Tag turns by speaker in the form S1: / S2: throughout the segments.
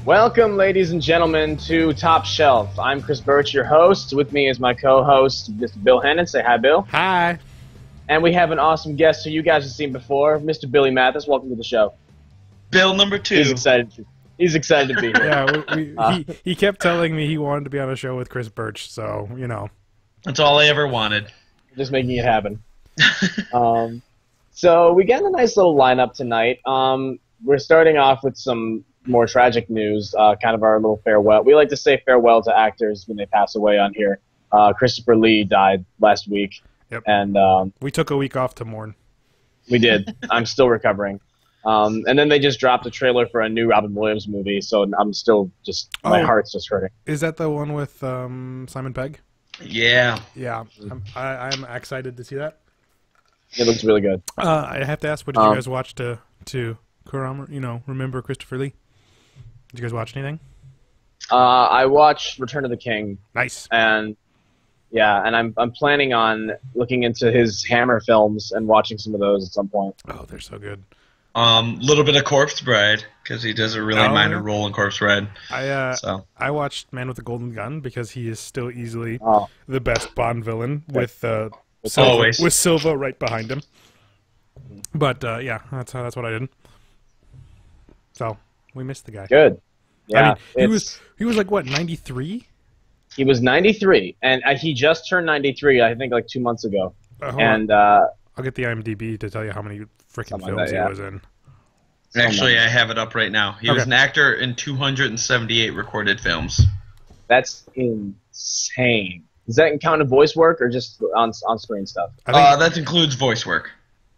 S1: Welcome, ladies and gentlemen, to Top Shelf. I'm Chris Birch, your host. With me is my co-host, Mr. Bill Hennon. Say hi, Bill.
S2: Hi.
S1: And we have an awesome guest who you guys have seen before, Mr. Billy Mathis. Welcome to the show.
S3: Bill number 2.
S1: He's excited. He's excited to be here.
S2: Yeah, he kept telling me he wanted to be on a show with Chris Birch, so, you know.
S3: That's all I ever wanted.
S1: Just making it happen. So we got a nice little lineup tonight. We're starting off with some more tragic news, kind of our little farewell. We like to say farewell to actors when they pass away on here. Christopher Lee died last week.
S2: Yep.
S1: And
S2: we took a week off to mourn.
S1: We did. I'm still recovering. And then they just dropped a trailer for a new Robin Williams movie, so I'm still just, my heart's just hurting.
S2: Is that the one with Simon Pegg?
S3: Yeah.
S2: Yeah, I'm excited to see that.
S1: It looks really good.
S2: I have to ask, what did you guys watch to remember Christopher Lee? Did you guys watch anything?
S1: I watched Return of the King.
S2: Nice.
S1: And yeah, and I'm planning on looking into his Hammer films and watching some of those at some point.
S2: Oh, they're so good.
S3: Little bit of Corpse Bride, because he does a really minor role in Corpse Bride.
S2: I watched Man with the Golden Gun because he is still easily the best Bond villain with Silva right behind him. But yeah, that's what I did. So we missed the guy.
S1: Good. Yeah,
S2: I mean, he was like what, 93?
S1: He was 93, and he just turned 93. I think like 2 months ago. And
S2: I'll get the IMDb to tell you how many freaking films he was in.
S3: Actually, I have it up right now. He was an actor in 278 recorded films.
S1: That's insane. Does that count in voice work or just on-screen stuff?
S3: That includes voice work.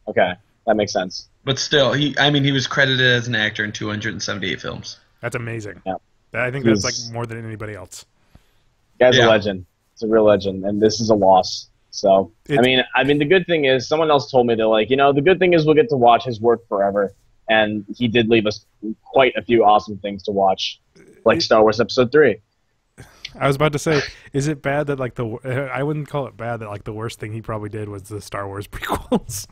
S1: Okay, that makes sense.
S3: But still, he was credited as an actor in 278 films.
S2: That's amazing.
S1: Yeah.
S2: I think that's like more than anybody else.
S1: Guy's a legend. It's a real legend, and this is a loss. So, I mean, the good thing is, someone else told me that, like, the good thing is we'll get to watch his work forever, and he did leave us quite a few awesome things to watch, like Star Wars Episode 3.
S2: I was about to say, is it bad that, like, I wouldn't call it bad that, like, the worst thing he probably did was the Star Wars prequels.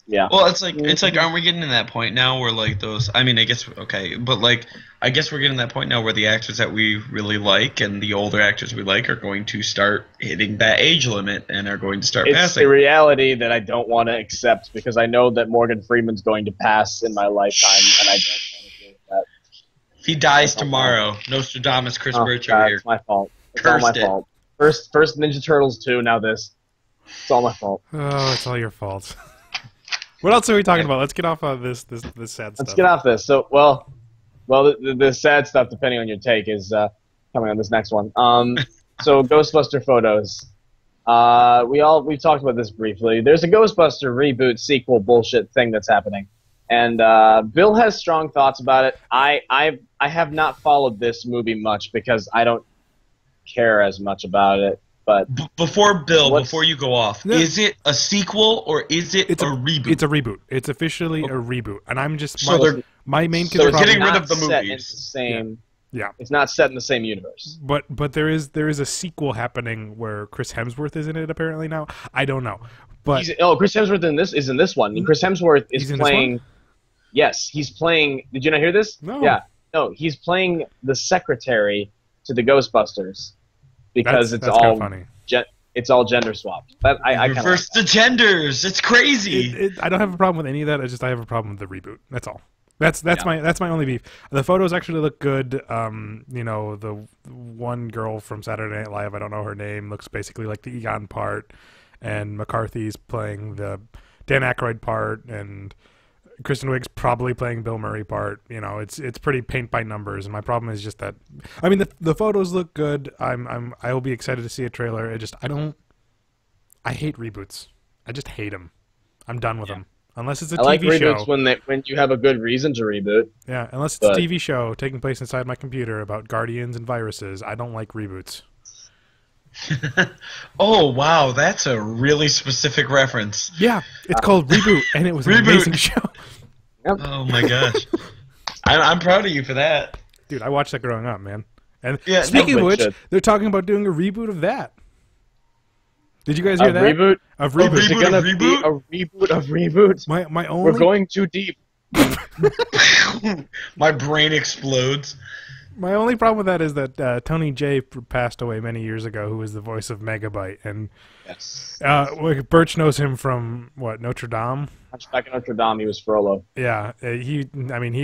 S1: Yeah.
S3: Well, it's like, aren't we getting to that point now where, like, those, I mean, I guess, okay, but, like, I guess we're getting to that point now where the actors that we really like and the older actors we like are going to start hitting that age limit and are going to start passing.
S1: It's a reality that I don't want to accept because I know that Morgan Freeman's going to pass in my lifetime, and I don't want to do that.
S3: He dies tomorrow. Nostradamus, Chris Birch over here.
S1: It's my fault. It's all my fault. First Ninja Turtles 2, now this. It's all my fault.
S2: Oh, it's all your fault. What else are we talking about? Let's get off of this sad stuff.
S1: Let's get off this. So, well, the sad stuff, depending on your take, is coming on this next one. So, Ghostbuster photos. We've talked about this briefly. There's a Ghostbuster reboot sequel bullshit thing that's happening, and Bill has strong thoughts about it. I have not followed this movie much because I don't care as much about it. But
S3: before you go off, is it a sequel or is it a reboot?
S2: It's a reboot. It's officially a reboot, and I'm just my main
S3: concern. So they're getting rid of the movies.
S1: Yeah, it's not set in the same universe.
S2: But there is a sequel happening where Chris Hemsworth is in it apparently now. I don't know, but
S1: Chris Hemsworth is in this one. Chris Hemsworth is playing. Yes, he's playing. Did you not hear this?
S2: No.
S1: Yeah, no, he's playing the secretary to the Ghostbusters. Because it's all funny. It's all gender swapped. But I
S3: reverse the genders. It's crazy.
S2: I don't have a problem with any of that. I have a problem with the reboot. That's all. That's my only beef. The photos actually look good. The one girl from Saturday Night Live, I don't know her name, looks basically like the Egon part, and McCarthy's playing the Dan Aykroyd part, and Kristen Wiig's probably playing Bill Murray part. It's pretty paint by numbers, and my problem is just that. I mean, the photos look good. I will be excited to see a trailer. I hate reboots. I just hate them. I'm done with them. Unless it's a TV show. I like
S1: reboots when you have a good reason to reboot.
S2: Yeah, unless it's a TV show taking place inside my computer about guardians and viruses. I don't like reboots.
S3: Oh, wow, that's a really specific reference.
S2: Yeah, it's called Reboot, and it was an amazing show.
S1: Yep.
S3: Oh, my gosh. I'm proud of you for that.
S2: Dude, I watched that growing up, man. And speaking of which, they're talking about doing a reboot of that. Did you guys hear that?
S1: Reboot?
S2: Of Reboot.
S1: Is it going to be a reboot of Reboot?
S2: My only...
S1: We're going too deep.
S3: My brain explodes.
S2: My only problem with that is that Tony Jay passed away many years ago, who was the voice of Megabyte, and
S1: Yes.
S2: Birch knows him from what, Notre Dame.
S1: Back in Notre Dame, he was Frollo.
S2: Yeah, he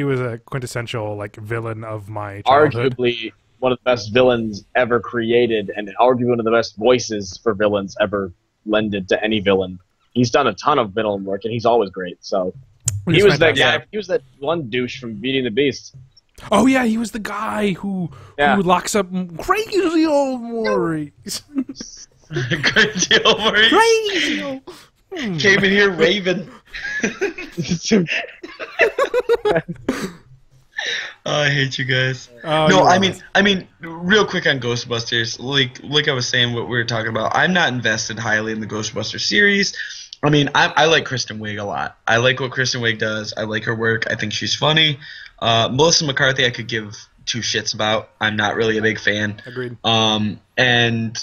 S2: was a quintessential like villain of my childhood.
S1: Arguably one of the best villains ever created, and arguably one of the best voices for villains ever lended to any villain. He's done a ton of villain work, and he's always great. So he was that guy. He was that one douche from Beauty and the Beast.
S2: Oh yeah, he was the guy who locks up crazy old Maurice.
S3: Crazy old Maurice.
S2: Crazy old.
S3: Came in here raving. Oh, I hate you guys. No, I mean, real quick on Ghostbusters. Like I was saying, what we were talking about. I'm not invested highly in the Ghostbusters series. I mean, I like Kristen Wiig a lot. I like what Kristen Wiig does. I like her work. I think she's funny. Melissa McCarthy, I could give two shits about. I'm not really a big fan.
S2: Agreed.
S3: And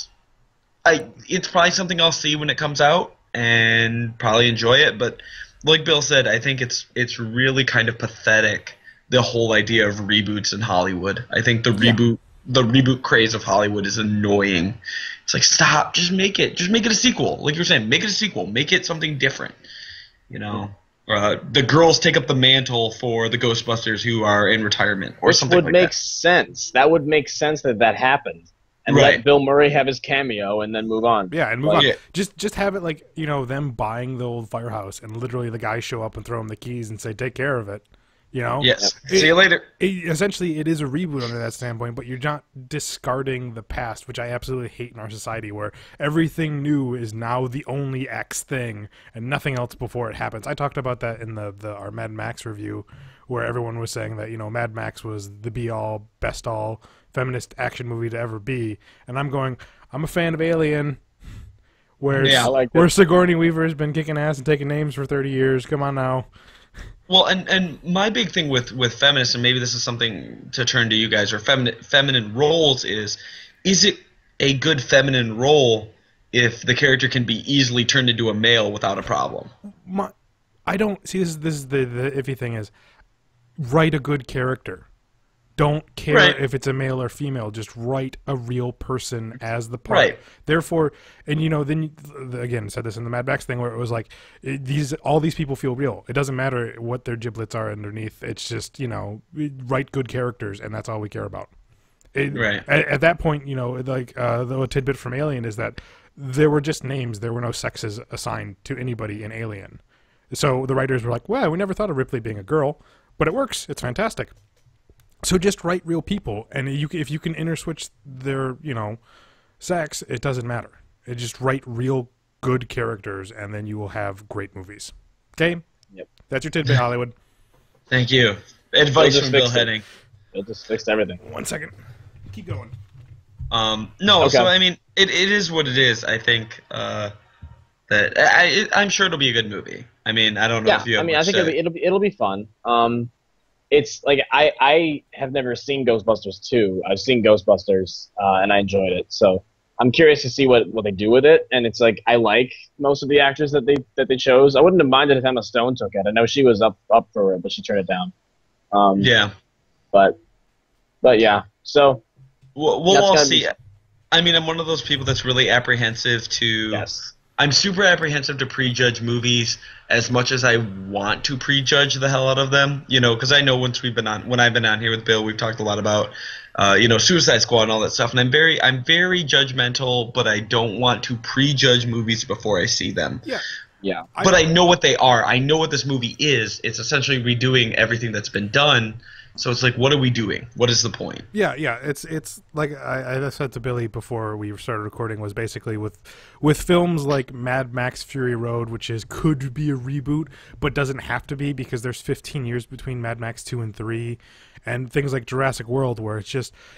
S3: it's probably something I'll see when it comes out and probably enjoy it. But like Bill said, I think it's really kind of pathetic, the whole idea of reboots in Hollywood. I think the reboot craze of Hollywood is annoying. It's like, stop, just make it a sequel. Like you're saying, make it a sequel, make it something different. You know, the girls take up the mantle for the Ghostbusters who are in retirement, or something like that.
S1: Would make sense. That would make sense that happened, and let Bill Murray have his cameo, and then move on.
S2: Yeah, and move on. Yeah. Just have it like, you know, them buying the old firehouse, and literally the guys show up and throw them the keys and say, "Take care of it." You know?
S3: Yes. See you later.
S2: Essentially, it is a reboot under that standpoint, but you're not discarding the past, which I absolutely hate in our society, where everything new is now the only X thing, and nothing else before it happens. I talked about that in our Mad Max review, where everyone was saying that, you know, Mad Max was the be-all, best-all feminist action movie to ever be, and I'm a fan of Alien, where Sigourney Weaver has been kicking ass and taking names for 30 years. Come on now.
S3: Well, and my big thing with feminists, and maybe this is something to turn to you guys, or feminine roles is it a good feminine role if the character can be easily turned into a male without a problem?
S2: I don't see this is the iffy thing is, write a good character. Don't care if it's a male or female. Just write a real person as the part.
S3: Right.
S2: Therefore, and you know, then again, said this in the Mad Max thing where it was like, all these people feel real. It doesn't matter what their giblets are underneath. It's just, you know, write good characters, and that's all we care about. At that point, you know, like the tidbit from Alien is that there were just names. There were no sexes assigned to anybody in Alien. So the writers were like, well, we never thought of Ripley being a girl, but it works. It's fantastic. So just write real people, and if you can interswitch their, you know, sex, it doesn't matter. Just write real good characters, and then you will have great movies. Okay? Yep. That's your tidbit, Hollywood.
S3: Thank you. Advice from Bill Henning.
S1: It just fixed everything.
S2: 1 second. Keep going.
S3: No, so I mean, it is what it is. I think that I'm sure it'll be a good movie. I mean, I don't know if you.
S1: I mean, I think it'll be fun. It's like I have never seen Ghostbusters 2. I've seen Ghostbusters and I enjoyed it. So I'm curious to see what they do with it. And it's like I like most of the actors that they chose. I wouldn't have minded if Emma Stone took it. I know she was up for it, but she turned it down.
S3: Yeah.
S1: But yeah. So
S3: we'll all see. I mean, I'm one of those people that's really apprehensive to.
S1: Yes.
S3: I'm super apprehensive to prejudge movies as much as I want to prejudge the hell out of them, you know, because I know when I've been on here with Bill, we've talked a lot about, you know, Suicide Squad and all that stuff, and I'm very judgmental, but I don't want to prejudge movies before I see them.
S2: Yeah.
S1: Yeah.
S3: But I know what they are. I know what this movie is. It's essentially redoing everything that's been done. So it's like, what are we doing? What is the point?
S2: Yeah. It's like I said to Billy before we started recording, was basically with films like Mad Max Fury Road, which could be a reboot, but doesn't have to be, because there's 15 years between Mad Max 2 and 3, and things like Jurassic World, where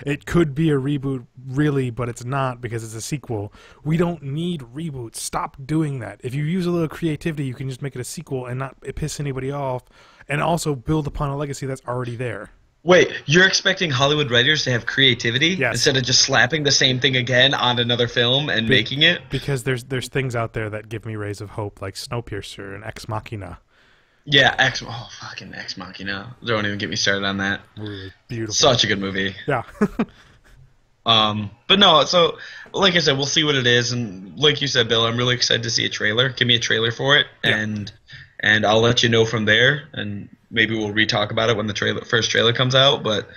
S2: it could be a reboot really, but it's not because it's a sequel. We don't need reboots. Stop doing that. If you use a little creativity, you can just make it a sequel and not piss anybody off, and also build upon a legacy that's already there.
S3: Wait, you're expecting Hollywood writers to have creativity instead of just slapping the same thing again on another film and making it?
S2: Because there's things out there that give me rays of hope, like Snowpiercer and Ex Machina.
S3: Yeah, fucking Ex Machina. Don't even get me started on that.
S2: Really beautiful.
S3: Such a good movie.
S2: Yeah.
S3: But no, so like I said, we'll see what it is, and like you said, Bill, I'm really excited to see a trailer. Give me a trailer for it,
S2: Yeah.
S3: and I'll let you know from there, and maybe we'll re-talk about it when the first trailer comes out. But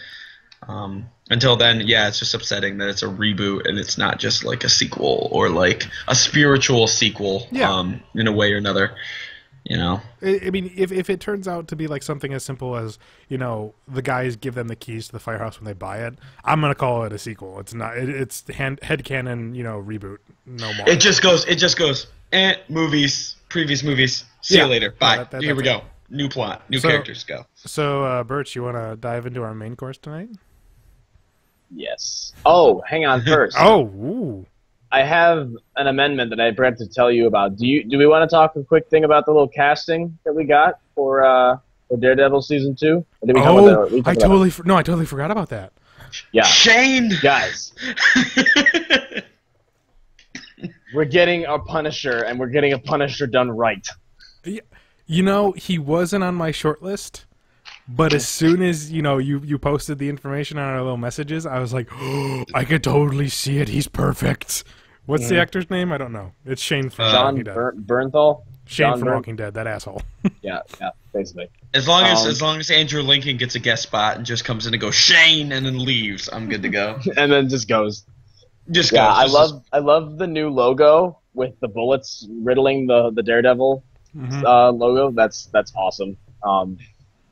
S3: until then, yeah, it's just upsetting that it's a reboot and it's not just like a sequel or like a spiritual sequel.
S2: Yeah.
S3: In a way or another. You know.
S2: I mean, if it turns out to be like something as simple as, you know, the guys give them the keys to the firehouse when they buy it, I'm gonna call it a sequel. It's not. It's headcanon, you know, reboot. No more.
S3: It just goes. Movies, previous movies. See you later. Bye. Here we go. New plot. New characters. Go.
S2: So, Birch, you want to dive into our main course tonight?
S1: Yes. Oh, hang on first.
S2: Oh. Ooh.
S1: I have an amendment that I forgot to tell you about. Do we want to talk a quick thing about the little casting that we got for Daredevil season 2? Or did we come with it?
S2: I totally forgot about that.
S1: Yeah,
S3: Shane,
S1: guys, we're getting a Punisher, and we're getting a Punisher done right.
S2: You know, he wasn't on my short list, but as soon as you posted the information on our little messages, I was like, oh, I could totally see it. He's perfect. What's the actor's name? I don't know. It's Shane from Walking Dead.
S1: Bernthal?
S2: Shane from Walking Dead, that asshole.
S1: yeah, basically.
S3: As long as Andrew Lincoln gets a guest spot and just comes in and goes Shane and then leaves, I'm good to go.
S1: And then just goes.
S3: Just
S1: yeah,
S3: goes.
S1: I love the new logo with the bullets riddling the Daredevil logo. That's awesome.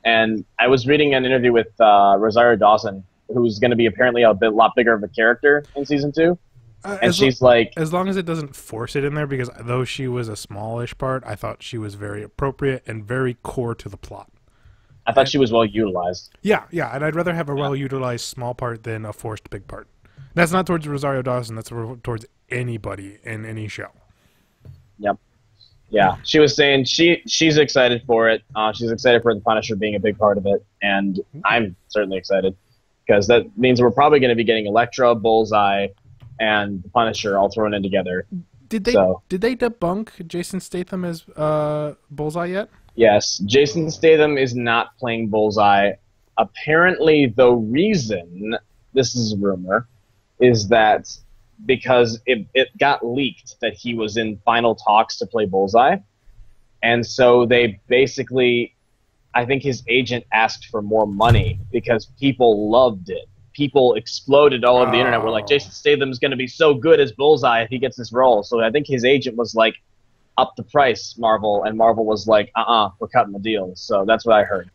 S1: And I was reading an interview with Rosario Dawson, who's going to be apparently a lot bigger of a character in season 2. And she's like,
S2: as long as it doesn't force it in there, because though she was a smallish part, I thought she was very appropriate and very core to the plot.
S1: I thought she was well utilized.
S2: Yeah, and I'd rather have a well utilized small part than a forced big part. That's not towards Rosario Dawson. That's towards anybody in any show.
S1: Yep. Yeah, she was saying she's excited for it. She's excited for the Punisher being a big part of it, and I'm certainly excited because that means we're probably going to be getting Elektra, Bullseye, and the Punisher all thrown in together.
S2: Did they debunk Jason Statham as Bullseye yet? Yes,
S1: Jason Statham is not playing Bullseye. Apparently, the reason, this is a rumor, is that because it got leaked that he was in final talks to play Bullseye, and so they basically, I think his agent asked for more money because people loved it. People exploded all over the internet. Were like, Jason Statham's going to be so good as Bullseye if he gets this role. So I think his agent was like, up the price, Marvel, and Marvel was like, we're cutting the deal. So that's what I heard.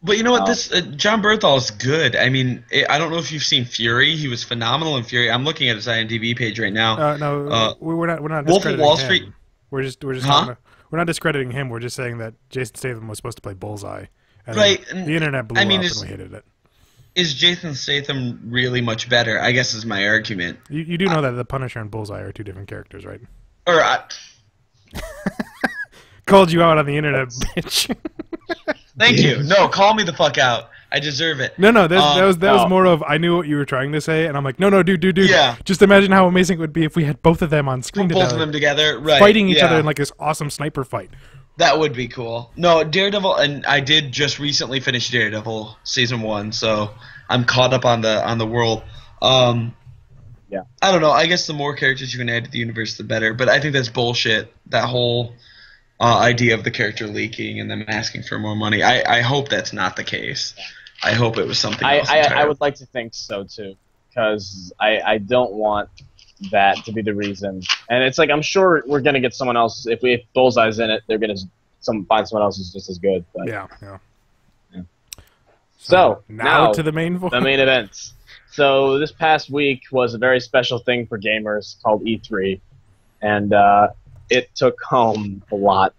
S3: But you know what? This John Bernthal is good. I mean, I don't know if you've seen Fury. He was phenomenal in Fury. I'm looking at his IMDb page right now.
S2: No, we're not.
S3: Wolf of Wall Street.
S2: Him. We're just. We're not discrediting him. We're just saying that Jason Statham was supposed to play Bullseye. And
S3: right.
S2: The internet blew up and we hated it.
S3: Is Jason Statham really much better? I guess is my argument.
S2: You do know that the Punisher and Bullseye are two different characters, right? Called you out on the internet, bitch.
S3: Thank you. No, call me the fuck out. I deserve it.
S2: No, that was more of I knew what you were trying to say, and I'm like, no, dude.
S3: Yeah.
S2: Just imagine how amazing it would be if we had both of them on screen together.
S3: Both of them together, right?
S2: Fighting each other in like this awesome sniper fight.
S3: That would be cool. No, Daredevil, and I did just recently finish Daredevil season 1, so I'm caught up on the world.
S1: Yeah.
S3: I don't know. I guess the more characters you can add to the universe, the better. But I think that's bullshit. That whole idea of the character leaking and them asking for more money. I hope that's not the case. I hope it was something else.
S1: I would like to think so too, because I don't want that to be the reason. And it's like I'm sure we're gonna get someone else if Bullseye's in it. They're gonna find someone else who's just as good. But,
S2: yeah.
S1: So
S2: now to the main
S1: events. So this past week was a very special thing for gamers called E3, and it took home a lot.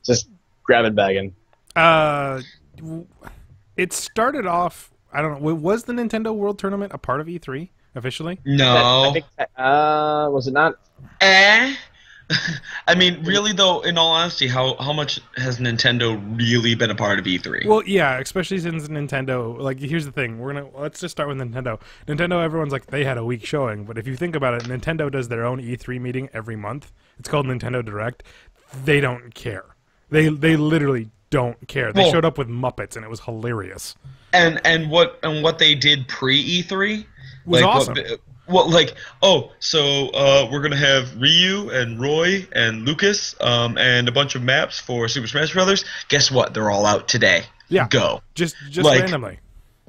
S1: Just grab and bagging.
S2: It started off. I don't know. Was the Nintendo World Tournament a part of E3 officially?
S3: No.
S1: I think, was it not?
S3: I mean, really though, in all honesty, how much has Nintendo really been a part of E3?
S2: Well, yeah, especially since Nintendo. Like, here's the thing: let's just start with Nintendo. Nintendo, everyone's like they had a week showing, but if you think about it, Nintendo does their own E3 meeting every month. It's called Nintendo Direct. They don't care. They literally don't care. They showed up with Muppets, and it was hilarious.
S3: And what they did pre E3
S2: was awesome.
S3: We're gonna have Ryu and Roy and Lucas and a bunch of maps for Super Smash Brothers. Guess what? They're all out today.
S2: Yeah,
S3: go
S2: just randomly.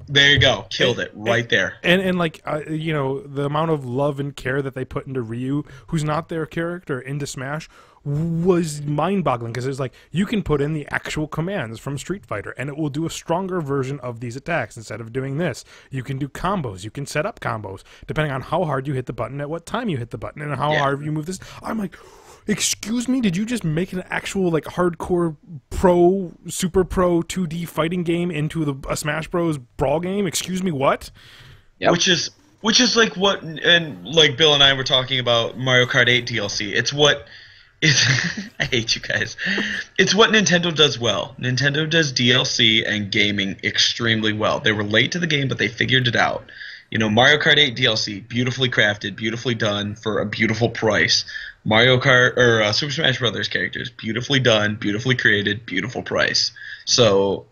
S3: There you go, killed it right there.
S2: And like you know, the amount of love and care that they put into Ryu, who's not their character, into Smash, was mind-boggling, because it's like you can put in the actual commands from Street Fighter and it will do a stronger version of these attacks. Instead of doing this, you can do combos, you can set up combos depending on how hard you hit the button, at what time you hit the button, and how hard you move this. I'm like, excuse me, did you just make an actual like hardcore pro, super pro 2D fighting game into a Smash Bros brawl game? Excuse me, what?
S3: Yep. Which is like what, and like Bill and I were talking about Mario Kart 8 DLC. It's what I hate you guys. It's what Nintendo does well. Nintendo does DLC and gaming extremely well. They were late to the game, but they figured it out. You know, Mario Kart 8 DLC, beautifully crafted, beautifully done for a beautiful price. Mario Kart or Super Smash Brothers characters, beautifully done, beautifully created, beautiful price. So,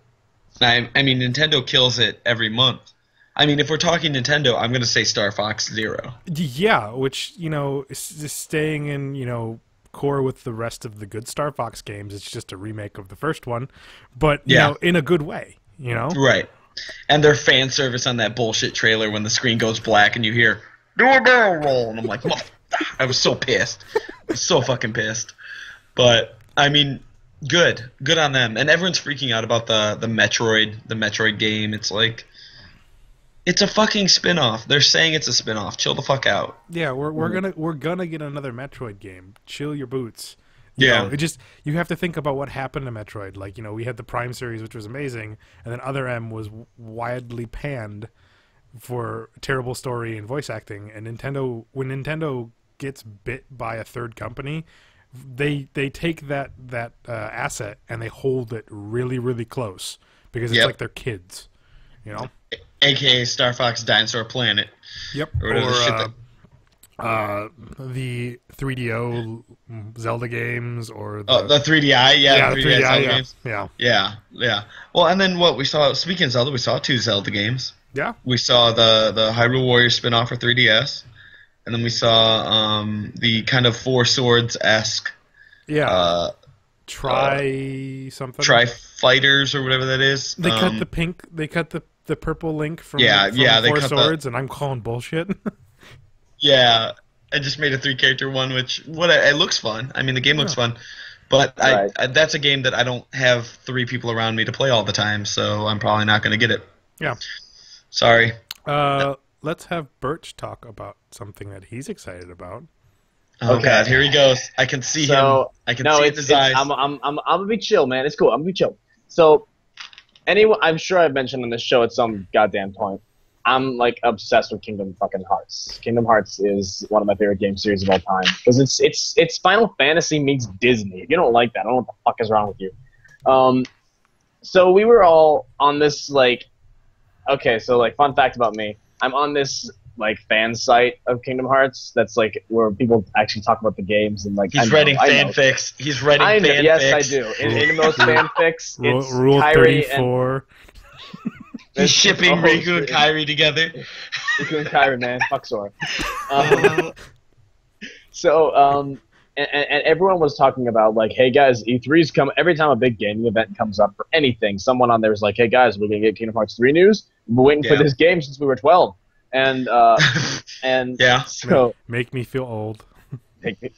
S3: I mean, Nintendo kills it every month. I mean, if we're talking Nintendo, I'm going to say Star Fox Zero.
S2: Yeah, which, you know, is just staying in, you know, core with the rest of the good Star Fox games. It's just a remake of the first one, but you know, in a good way, you know?
S3: Right. And their fan service on that bullshit trailer when the screen goes black and you hear, do a barrel roll, and I'm like, I was so pissed. I was so fucking pissed. But, I mean, good on them. And everyone's freaking out about the Metroid game. It's like, it's a fucking spin-off. They're saying it's a spin-off. Chill the fuck out.
S2: Yeah, we're gonna get another Metroid game. Chill your boots. You know, you have to think about what happened to Metroid. Like, you know, we had the Prime series, which was amazing, and then Other M was widely panned for terrible story and voice acting. And when Nintendo gets bit by a third company, they take that asset and they hold it really, really close, because it's like their kids, you know.
S3: AKA Star Fox Dinosaur Planet.
S2: Yep. Or the 3DO Zelda games, or
S3: the 3DI,
S2: the
S3: 3DI Zelda games.
S2: Yeah.
S3: Well, and then what we saw, speaking of Zelda, we saw 2 Zelda games.
S2: Yeah.
S3: We saw the Hyrule Warriors spin-off for 3DS, and then we saw the kind of Four Swords-esque Tri Fighters or whatever that is.
S2: They cut the pink. They cut the purple Link from Four Swords, and I'm calling bullshit.
S3: Yeah, I just made a 3-character one, which it looks fun. I mean, the game looks fun, but I that's a game that I don't have 3 people around me to play all the time, so I'm probably not going to get it.
S2: Yeah.
S3: Sorry.
S2: Let's have Birch talk about something that he's excited about.
S3: Oh God, here he goes. I can see him. I can see his eyes.
S1: I'm gonna be chill, man. It's cool. I'm gonna be chill. So, anyway, I'm sure I've mentioned on this show at some goddamn point, I'm like obsessed with Kingdom fucking Hearts. Kingdom Hearts is one of my favorite game series of all time, because it's Final Fantasy meets Disney. If you don't like that, I don't know what the fuck is wrong with you. So we were all on this like, okay, so like fun fact about me, I'm on this like fan site of Kingdom Hearts that's like where people actually talk about the games, and like
S3: he's writing fanfics. He's writing fanfics.
S1: Yes, I do. In most fanfics, it's
S2: Rule
S1: Kyrie
S2: 34.
S3: He's shipping Riku and Kyrie together.
S1: Riku and Kyrie, man. Fuck Sora. And everyone was talking about, like, hey, guys, E3's come. Every time a big gaming event comes up for anything, someone on there is like, hey, guys, we're going to get Kingdom Hearts 3 news. We've been waiting for this game since we were 12. And so...
S2: Make me feel old.
S1: Make me...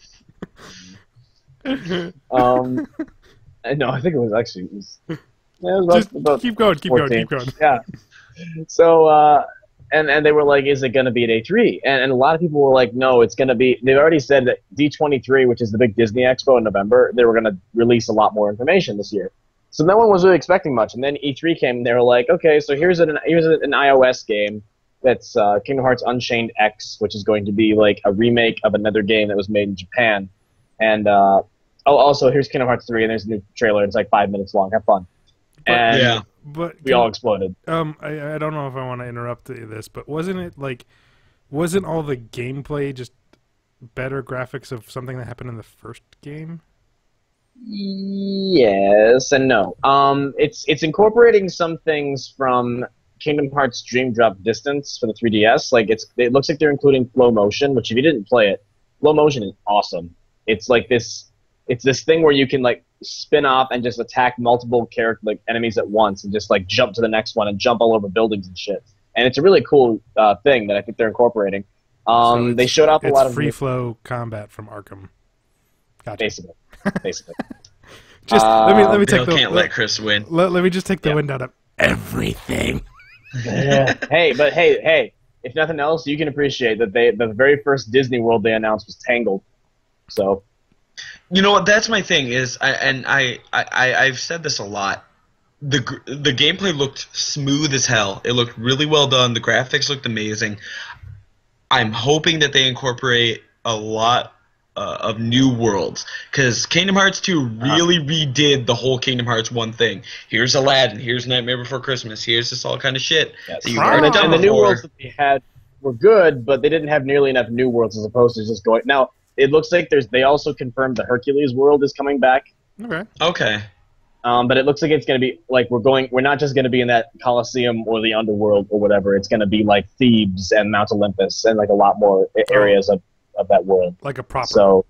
S1: No, I think it was actually... about
S2: keep going.
S1: Yeah. So, and they were like, is it going to be at A3? And a lot of people were like, no, it's going to be... They've already said that D23, which is the big Disney Expo in November, they were going to release a lot more information this year. So no one was really expecting much. And then E3 came, and they were like, okay, so here's an iOS game that's Kingdom Hearts Unchained X, which is going to be like a remake of another game that was made in Japan. And also, here's Kingdom Hearts 3, and there's a new trailer. It's like 5 minutes long. Have fun. And we all exploded.
S2: I don't know if I want to interrupt this, but wasn't all the gameplay just better graphics of something that happened in the first game?
S1: Yes and no. It's incorporating some things from Kingdom Hearts Dream Drop Distance for the 3DS. Like it looks like they're including flow motion, which if you didn't play it, flow motion is awesome. It's like it's this thing where you can like spin off and just attack multiple character like enemies at once and just like jump to the next one and jump all over buildings and shit. And it's a really cool thing that I think they're incorporating. They showed off a lot of
S2: free flow combat from Arkham. Gotcha.
S1: Basically.
S2: Just let me take
S3: Bill can't let Chris win.
S2: Let me just take the wind out of everything.
S1: Yeah. Hey, if nothing else, you can appreciate that the very first Disney World they announced was Tangled. So,
S3: you know what? That's my thing. I've said this a lot. The gameplay looked smooth as hell. It looked really well done. The graphics looked amazing. I'm hoping that they incorporate a lot of new worlds, because Kingdom Hearts 2 really redid the whole Kingdom Hearts 1 thing. Here's Aladdin, here's Nightmare Before Christmas, here's this all kind of shit
S1: yes.
S3: that you've already done
S1: and the new
S3: before.
S1: worlds that they had were good, but they didn't have nearly enough new worlds as opposed to just going. Now it looks like they also confirmed the Hercules world is coming back.
S3: Okay.
S1: But it looks like it's going to be like we're not just going to be in that Colosseum or the underworld or whatever. It's going to be like Thebes and Mount Olympus and like a lot more areas of that world.
S2: Like a proper.
S1: So,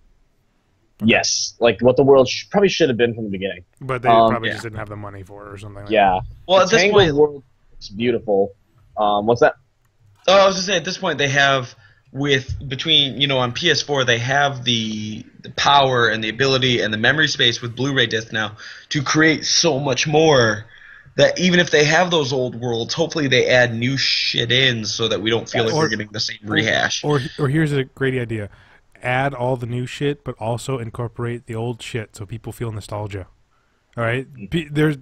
S1: yes, like what the world probably should have been from the beginning.
S2: But they probably just didn't have the money for it or something like
S1: that. Well,
S3: at this
S1: Tangled
S3: point,
S1: world looks beautiful. What's that?
S3: Oh, I was just saying, at this point they have, between on PS4 they have the power and the ability and the memory space with Blu-ray disc now to create so much more, that even if they have those old worlds, hopefully they add new shit in so that we don't feel like we're getting the same rehash.
S2: Or here's a great idea. Add all the new shit, but also incorporate the old shit so people feel nostalgia. All right? There's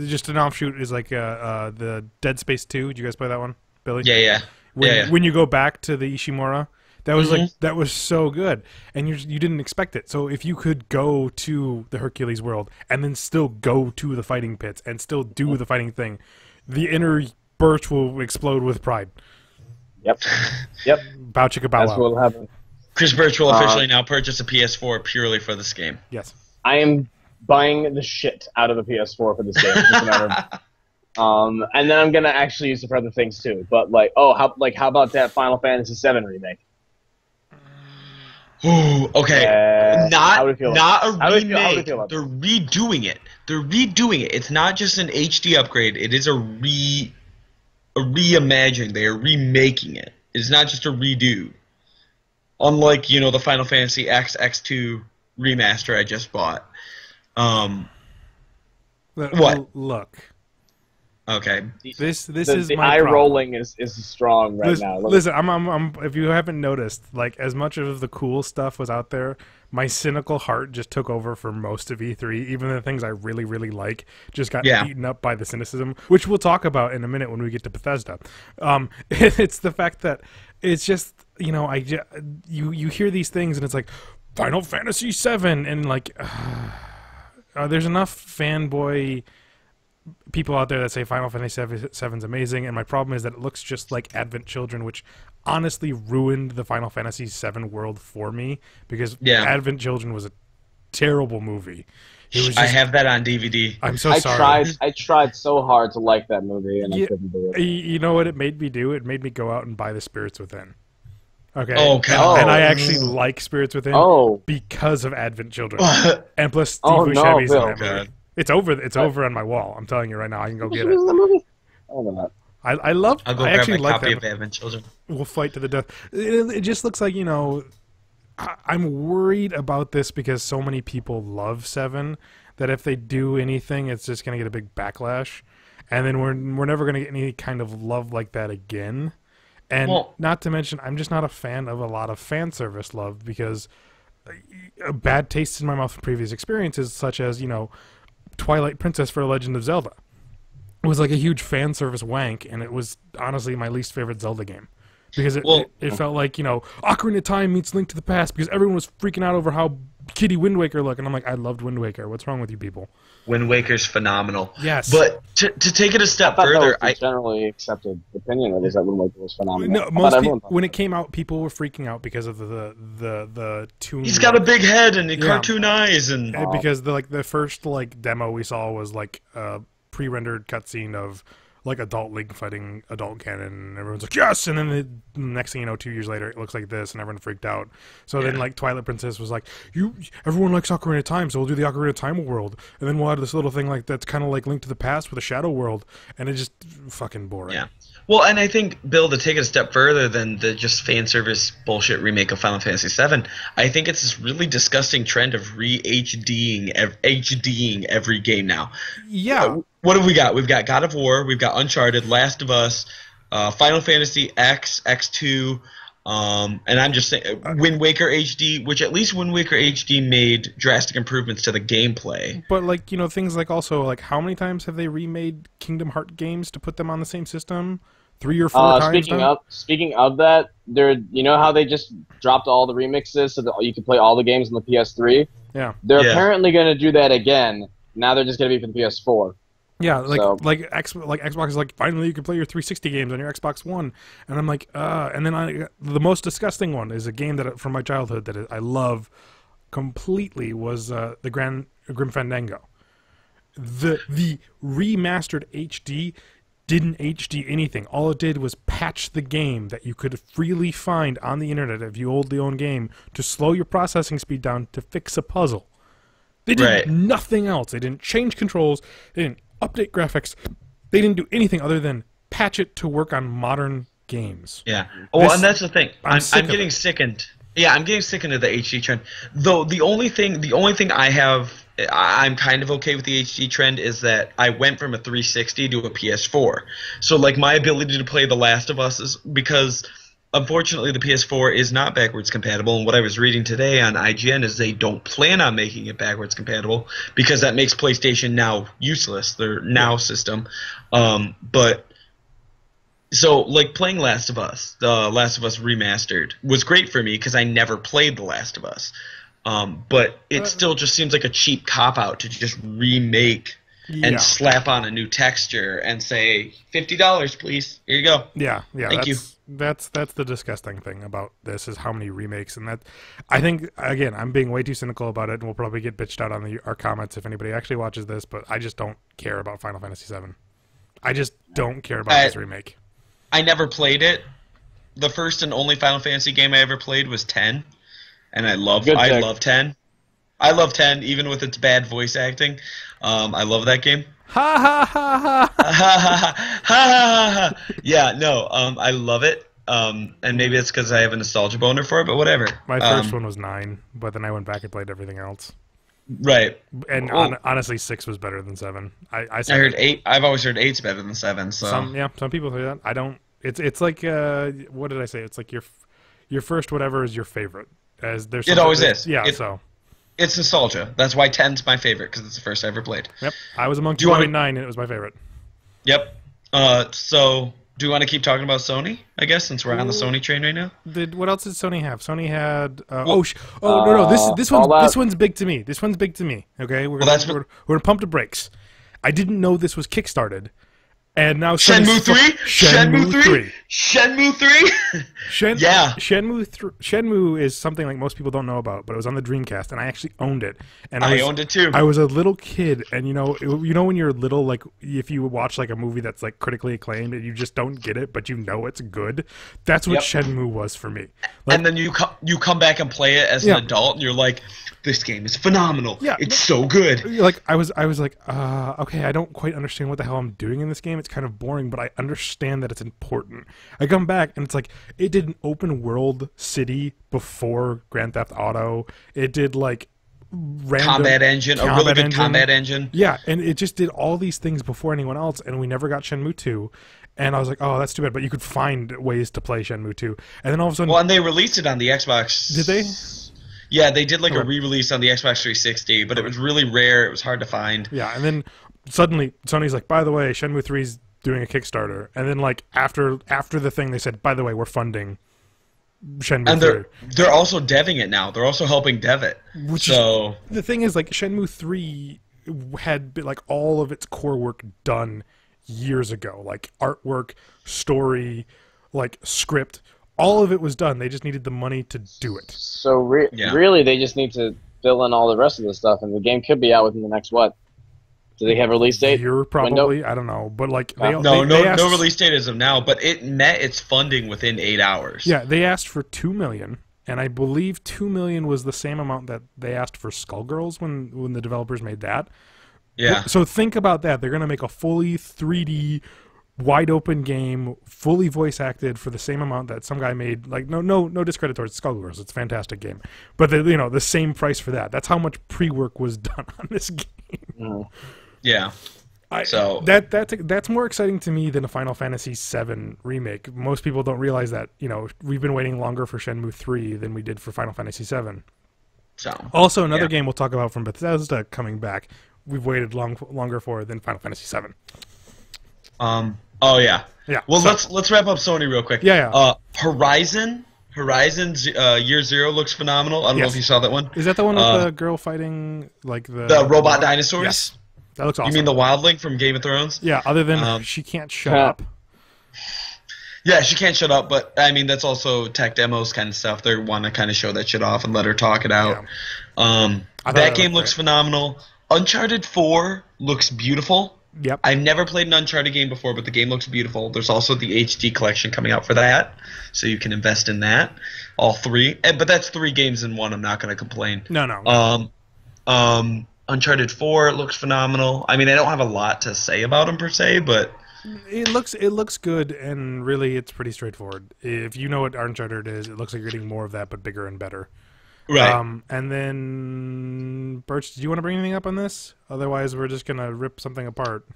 S2: just an offshoot is like the Dead Space 2. Did you guys play that one, Billy?
S3: Yeah.
S2: When you go back to the Ishimura, that was that was so good, and you didn't expect it. So if you could go to the Hercules world and then still go to the fighting pits and still do the fighting thing, the inner Birch will explode with pride.
S1: Yep.
S2: Bow chicka bow wow.
S1: That's what will happen.
S3: Chris Birch will officially now purchase a PS4 purely for this game.
S2: Yes.
S1: I am buying the shit out of the PS4 for this game. Just a matter of, and then I'm gonna actually use it for other things too. But how about that Final Fantasy VII remake?
S3: Ooh, okay. Not a remake. They're redoing it. It's not just an HD upgrade. It is a reimagining. They are remaking it. It's not just a redo. Unlike, the Final Fantasy X2 remaster I just bought. What?
S2: Look.
S3: Okay.
S2: This is
S1: the
S2: my
S1: eye
S2: problem.
S1: rolling is strong right now.
S2: Listen, I'm if you haven't noticed, like as much of the cool stuff was out there, my cynical heart just took over for most of E3. Even the things I really, really like just got eaten up by the cynicism, which we'll talk about in a minute when we get to Bethesda. It's the fact that it's just you hear these things and it's like Final Fantasy VII and like there's enough fanboy people out there that say Final Fantasy VII is amazing, and my problem is that it looks just like Advent Children, which honestly ruined the Final Fantasy VII world for me, because Advent Children was a terrible movie. It was just,
S3: I have that on DVD.
S2: I'm so sorry.
S1: I tried so hard to like that movie, and I couldn't do it.
S2: You know what it made me do? It made me go out and buy The Spirits Within. Okay.
S3: And
S2: I actually like Spirits Within because of Advent Children. And plus Steve Buscemi's in that movie. It's over on my wall. I'm telling you right now. I can go get it. I love.
S3: I'll go grab my copy of Advent Children.
S2: We'll fight to the death. It just looks like I'm worried about this because so many people love 7 that if they do anything, it's just gonna get a big backlash, and then we're never gonna get any kind of love like that again. And not to mention, I'm just not a fan of a lot of fan service love because a bad taste in my mouth from previous experiences, such as Twilight Princess for Legend of Zelda. It was like a huge fan service wank, and it was honestly my least favorite Zelda game because it felt like Ocarina of Time meets Link to the Past because everyone was freaking out over how kiddie Wind Waker look, and I'm like, I loved Wind Waker. What's wrong with you people?
S3: Wind Waker's phenomenal.
S2: Yes.
S3: But to take it a
S1: I
S3: step
S1: thought
S3: further,
S1: that was the generally accepted opinion was that Wind Waker was phenomenal.
S2: No,
S1: I thought
S2: most
S1: everyone
S2: people,
S1: thought
S2: when
S1: that.
S2: it came out, people were freaking out because of the tune.
S3: he's got a big head and
S2: Yeah.
S3: cartoon eyes, and
S2: Because the first like demo we saw was like a pre-rendered cutscene of like adult Link fighting adult Ganon, and everyone's like yes, and then the next thing you know, 2 years later, it looks like this, and everyone freaked out. So then like Twilight Princess was like, everyone likes Ocarina of Time, so we'll do the Ocarina of Time world, and then we'll add this little thing like that's kind of like Link to the Past with a Shadow World, and it's just fucking boring.
S3: yeah. Well, and I think, Bill, to take it a step further than the just fan service bullshit remake of Final Fantasy VII, I think it's this really disgusting trend of HDing every game now.
S2: Yeah.
S3: What have we got? We've got God of War, we've got Uncharted, Last of Us, Final Fantasy X, X2, and I'm just saying Wind Waker HD, which at least Wind Waker HD made drastic improvements to the gameplay.
S2: But like, you know, things like also like how many times have they remade Kingdom Hearts games to put them on the same system? 3 or 4 times.
S1: Speaking of that, you know how they just dropped all the remixes so that you can play all the games on the PS3.
S2: Yeah.
S1: They're apparently going to do that again. Now they're just going to be for the PS4.
S2: Yeah, like
S1: So-
S2: like Xbox is like finally you can play your 360 games on your Xbox One, and I'm like, and then the most disgusting one is a game that from my childhood that I love completely was the Grim Fandango. The remastered HD didn't HD anything. All it did was patch the game that you could freely find on the internet if you owned the own game to slow your processing speed down to fix a puzzle. They did nothing else. They didn't change controls. They didn't update graphics. They didn't do anything other than patch it to work on modern games.
S3: Yeah. Well, and that's the thing. I'm getting sickened. Yeah, I'm getting sickened of the HD trend. Though the only thing I'm kind of okay with the HD trend is that I went from a 360 to a PS4. So like my ability to play The Last of Us is because unfortunately the PS4 is not backwards compatible, and what I was reading today on IGN is they don't plan on making it backwards compatible because that makes PlayStation Now useless, their Now system. But so like playing Last of Us, the Last of Us remastered was great for me because I never played The Last of Us. But it still just seems like a cheap cop-out to just remake and slap on a new texture and say $50, please. Here you go.
S2: Yeah.
S3: Thank you.
S2: That's the disgusting thing about this is how many remakes, and that I think again I'm being way too cynical about it, and we'll probably get bitched out on our comments if anybody actually watches this, but I just don't care about Final Fantasy VII. I just don't care about this remake.
S3: I never played it. The first and only Final Fantasy game I ever played was 10. And I love 10. I love 10, even with its bad voice acting. I love that game.
S2: Ha ha ha
S3: ha. Yeah, no, I love it. And maybe it's because I have a nostalgia boner for it, but whatever.
S2: My first one was 9, but then I went back and played everything else.
S3: Right.
S2: And honestly, 6 was better than 7. I
S3: heard 8. I've always heard 8's better than 7. So
S2: some people say that. I don't. It's like what did I say? It's like your first whatever is your favorite.
S3: It always is.
S2: Yeah,
S3: it's nostalgia. That's why 10's my favorite, because it's the first I ever played.
S2: Yep, I was among 2.9, and it was my favorite.
S3: Yep. So, do you want to keep talking about Sony, I guess, since we're on the Sony train right now?
S2: What else did Sony have? Sony had... no, this one's big to me. This one's big to me, okay? We're going to pump the brakes. I didn't know this was kickstarted. And now
S3: Shenmue 3?
S2: Shenmue 3.
S3: Shenmue 3? Yeah.
S2: Shenmue is something like most people don't know about, but it was on the Dreamcast, and I actually owned it. And
S3: I owned it too.
S2: I was a little kid, and you know when you're little, like if you watch like a movie that's like critically acclaimed and you just don't get it, but you know it's good. That's what Shenmue was for me. Like,
S3: and then you come back and play it as an adult, and you're like, this game is phenomenal. Yeah, it's so good.
S2: Like I was like, okay, I don't quite understand what the hell I'm doing in this game. It's kind of boring, but I understand that it's important. I come back and it's like it did an open world city before Grand Theft Auto. It did like
S3: combat engine, a really good combat engine.
S2: Yeah, and it just did all these things before anyone else, and we never got Shenmue 2. And I was like, oh, that's too bad. But you could find ways to play Shenmue 2. And then all of a sudden...
S3: Well, and they released it on the Xbox.
S2: Did they?
S3: Yeah, they did like a re-release on the Xbox 360, but it was really rare. It was hard to find.
S2: Yeah, and then suddenly Sony's like, by the way, Shenmue 3's doing a Kickstarter. And then like after the thing, they said, by the way, we're funding Shenmue
S3: And
S2: 3.
S3: they're also deving it now. They're also helping dev it. So
S2: The thing is, like, Shenmue 3 had like all of its core work done years ago, like artwork, story, like script. All of it was done. They just needed the money to do it.
S1: So really, they just need to fill in all the rest of the stuff, and the game could be out within the next what? Do they have a release date?
S2: Year probably.
S1: Window?
S2: I don't know, but like
S3: no
S2: asked,
S3: release date as of now. But it met its funding within 8 hours.
S2: Yeah, they asked for $2 million, and I believe $2 million was the same amount that they asked for Skullgirls when the developers made that.
S3: Yeah.
S2: So think about that. They're gonna make a fully 3D, wide open game, fully voice acted for the same amount that some guy made. Like no discredit towards Skullgirls. It's a fantastic game, but the same price for that. That's how much pre-work was done on this game.
S1: Mm.
S3: Yeah. So
S2: that's more exciting to me than a Final Fantasy VII remake. Most people don't realize that we've been waiting longer for Shenmue 3 than we did for Final Fantasy VII.
S3: So
S2: also another game we'll talk about from Bethesda coming back. We've waited longer for than Final Fantasy VII.
S3: Oh yeah.
S2: Yeah.
S3: Well, let's wrap up Sony real quick.
S2: Yeah.
S3: Horizon's Year Zero looks phenomenal. I don't know if you saw that one.
S2: Is that the one with the girl fighting like
S3: the robot dinosaurs?
S2: Yes. That looks awesome.
S3: You mean the wildling from Game of Thrones?
S2: Yeah, other than she can't shut up.
S3: Yeah, she can't shut up, but I mean that's also tech demos kind of stuff. They want to kind of show that shit off and let her talk it out.
S2: Yeah.
S3: That game looks phenomenal. Uncharted 4 looks beautiful.
S2: Yep.
S3: I've never played an Uncharted game before, but the game looks beautiful. There's also the HD collection coming out for that, so you can invest in that. All 3. But that's 3 games in one. I'm not going to complain.
S2: No.
S3: Uncharted 4 looks phenomenal. I mean, I don't have a lot to say about them per se, but
S2: it looks good, and really it's pretty straightforward. If you know what Uncharted is, it looks like you're getting more of that, but bigger and better.
S3: Right.
S2: And then, Birch, do you want to bring anything up on this? Otherwise, we're just gonna rip something apart.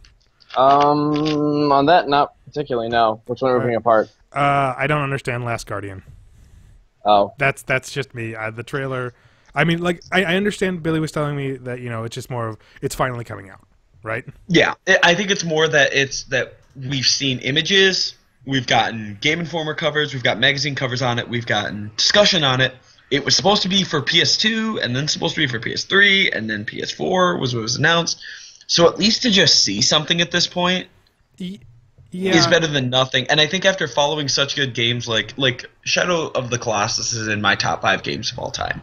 S1: On that, not particularly. No. Which one are we bringing apart?
S2: I don't understand Last Guardian.
S1: Oh.
S2: That's just me. The trailer. I mean, like, I understand Billy was telling me that it's just more of it's finally coming out, right?
S3: Yeah, I think it's more that we've seen images, we've gotten Game Informer covers, we've got magazine covers on it, we've gotten discussion on it. It was supposed to be for PS2, and then supposed to be for PS3, and then PS4 was what was announced. So at least to just see something at this point is better than nothing. And I think after following such good games like Shadow of the Colossus is in my top 5 games of all time.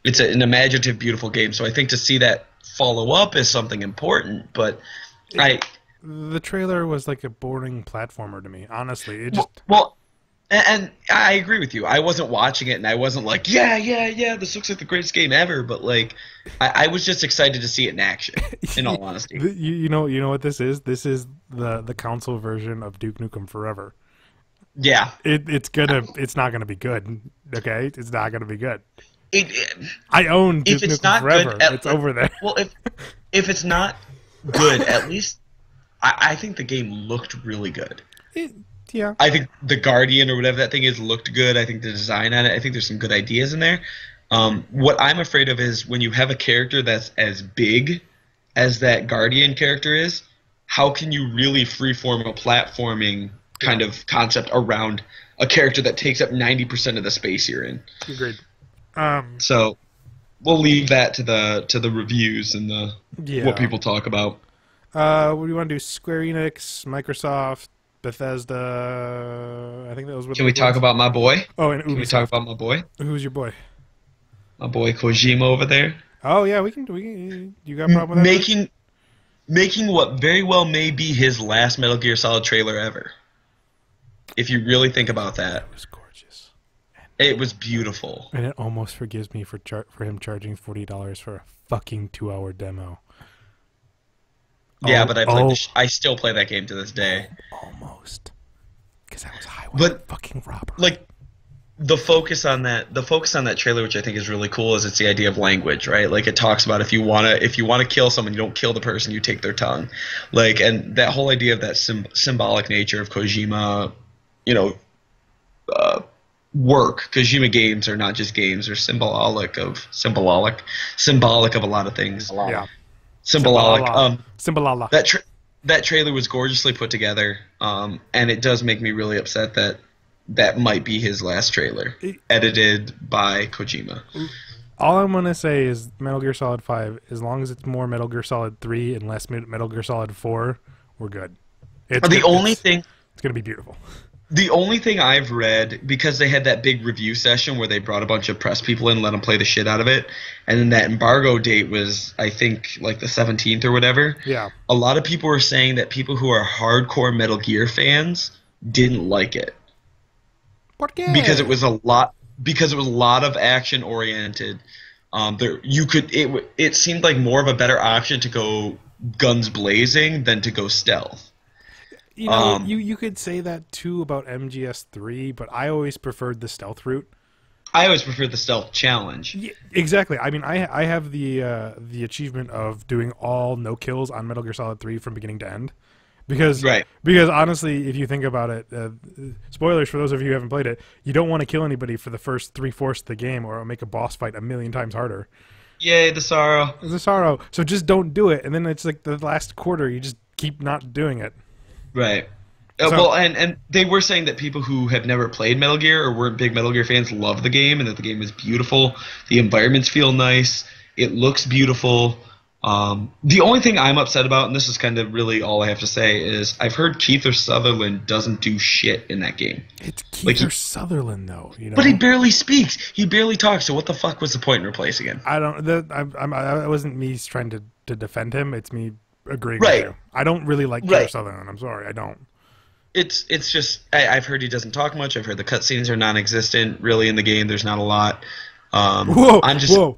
S3: It's an imaginative, beautiful game. So I think to see that follow up is something important. But
S2: the trailer was like a boring platformer to me. Honestly, it just
S3: and I agree with you. I wasn't watching it, and I wasn't like, yeah, this looks like the greatest game ever. But like, I was just excited to see it in action. In all honesty,
S2: you know what this is? This is the console version of Duke Nukem Forever.
S3: Yeah,
S2: it's not gonna be good. Okay, it's not gonna be good. I own Duke Nukem Forever. It's over there.
S3: Well, if it's not good, at least I think the game looked really good.
S2: Yeah.
S3: I think the Guardian or whatever that thing is looked good. I think the design on it, I think there's some good ideas in there. What I'm afraid of is when you have a character that's as big as that Guardian character is, how can you really freeform a platforming kind of concept around a character that takes up 90% of the space you're in?
S2: Agreed.
S3: So we'll leave that to the reviews and what people talk about.
S2: What do you want to do? Square Enix, Microsoft, Bethesda. I think that was.
S3: Can we talk about my boy?
S2: Oh, and Ubisoft.
S3: Can we talk about my boy?
S2: Who's your boy?
S3: My boy Kojima over there.
S2: Oh yeah, we can. You got a problem with that?
S3: Making what very well may be his last Metal Gear Solid trailer ever. If you really think about that.
S2: It was gorgeous.
S3: It was beautiful.
S2: And it almost forgives me for him charging $40 for a fucking 2-hour demo.
S3: Yeah, but I still play that game to this day.
S2: Almost. Because I was high
S3: with
S2: fucking robber.
S3: Like the focus on that trailer, which I think is really cool, is it's the idea of language, right? Like it talks about if you wanna kill someone, you don't kill the person, you take their tongue. Like, and that whole idea of that symbolic nature of Kojima, work. Kojima games are not just games; they're symbolic of a lot of things.
S2: Yeah.
S3: Symbolic.
S2: Symbolala.
S3: That trailer was gorgeously put together, and it does make me really upset that that might be his last trailer, edited by Kojima.
S2: All I'm gonna say is Metal Gear Solid 5. As long as it's more Metal Gear Solid 3 and less Metal Gear Solid 4, we're good. It's gonna be beautiful.
S3: The only thing I've read, because they had that big review session where they brought a bunch of press people in and let them play the shit out of it, and then that embargo date was, I think, like the 17th or whatever.
S2: Yeah.
S3: A lot of people were saying that people who are hardcore Metal Gear fans didn't like it. Because it was a lot of action oriented. It seemed like more of a better option to go guns blazing than to go stealth.
S2: You know, you could say that too about MGS3, but I always preferred the stealth route.
S3: I always preferred the stealth challenge.
S2: Yeah, exactly. I mean, I have the achievement of doing all no kills on Metal Gear Solid 3 from beginning to end. Because honestly, if you think about it, spoilers for those of you who haven't played it, you don't want to kill anybody for the first 3/4 of the game, or it'll make a boss fight a million times harder.
S3: Yay, the sorrow.
S2: The sorrow. So just don't do it, and then it's like the last quarter, you just keep not doing it.
S3: Right. Well, and they were saying that people who have never played Metal Gear or weren't big Metal Gear fans love the game, and that the game is beautiful. The environments feel nice. It looks beautiful. The only thing I'm upset about, and this is kind of really all I have to say, is I've heard Kiefer Sutherland doesn't do shit in that game.
S2: It's Kiefer Sutherland, though. You know?
S3: But he barely speaks. He barely talks. So what the fuck was the point in replacing him?
S2: I don't. I wasn't me trying to defend him. It's me agreeing with you. I don't really like Kiefer Sutherland. I'm sorry. I don't.
S3: It's just I've heard he doesn't talk much. I've heard the cutscenes are non-existent. Really, in the game, there's not a lot.
S2: Whoa!